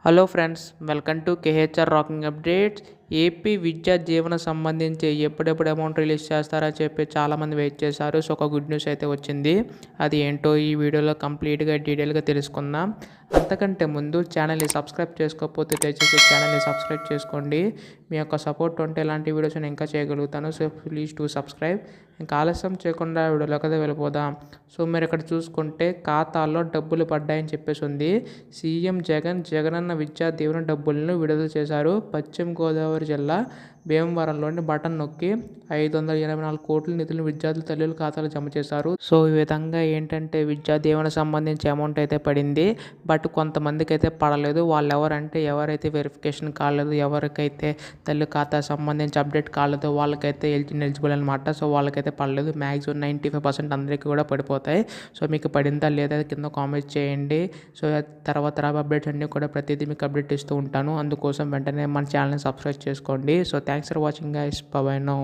Hello friends, welcome to KHR rocking updates. AP విద్యా జీవన సంబంధించి ఎప్పుడెప్పుడు అమౌంట్ రిలీజ్ చేస్తారని చెప్పి చాలామంది వెయిట్ చేశారు. సో ఒక గుడ్ న్యూస్ అయితే వచ్చింది. అది ఏంటో ఈ వీడియోలో కంప్లీట్గా డీటెయిల్గా తెలుసుకుందాం. అంతకంటే ముందు ఛానల్ని సబ్స్క్రైబ్ చేసుకోకపోతే దయచేసి ఛానల్ని సబ్స్క్రైబ్ చేసుకోండి. మీ యొక్క సపోర్ట్ ఉంటే ఇలాంటి వీడియోస్ నేను ఇంకా చేయగలుగుతాను. So please to subscribe. ఇంకా ఆలస్యం చేయకుండా వీడియోలోకి అయితే వెళ్ళిపోదాం. సో మీరు ఇక్కడ చూసుకుంటే ఖాతాల్లో డబ్బులు పడ్డాయని చెప్పేసి ఉంది. సీఎం జగనన్న విద్యా దీవెన డబ్బులను విడుదల చేశారు. పశ్చిమ గోదావరి జిల్లా భీమవరంలోని బటన్ నొక్కి 584 కోట్ల నిధులను విద్యార్థుల తల్లుల ఖాతాలో జమ చేశారు. సో ఈ విధంగా ఏంటంటే విద్యా దీవెన సంబంధించి అమౌంట్ అయితే పడింది. బట్ కొంతమందికి అయితే పడలేదు. వాళ్ళు ఎవరైతే వెరిఫికేషన్ కాలేదు, ఎవరికైతే తల్లి ఖాతా సంబంధించి అప్డేట్ కాలేదో వాళ్ళకైతే ఎలిజిబుల్ అనమాట. సో వాళ్ళకైతే పడలేదు. మ్యాక్సిమం 95% అందరికీ కూడా పడిపోతాయి. సో మీకు పడిందా లేదా కింద కామెంట్ చేయండి. సో తర్వాత అప్డేట్స్ అన్నీ కూడా ప్రతిదీ మీకు అప్డేట్ ఇస్తూ ఉంటాను. అందుకోసం వెంటనే మన ఛానల్ని సబ్స్క్రైబ్ చేసుకోండి. So thanks for watching guys. By by now.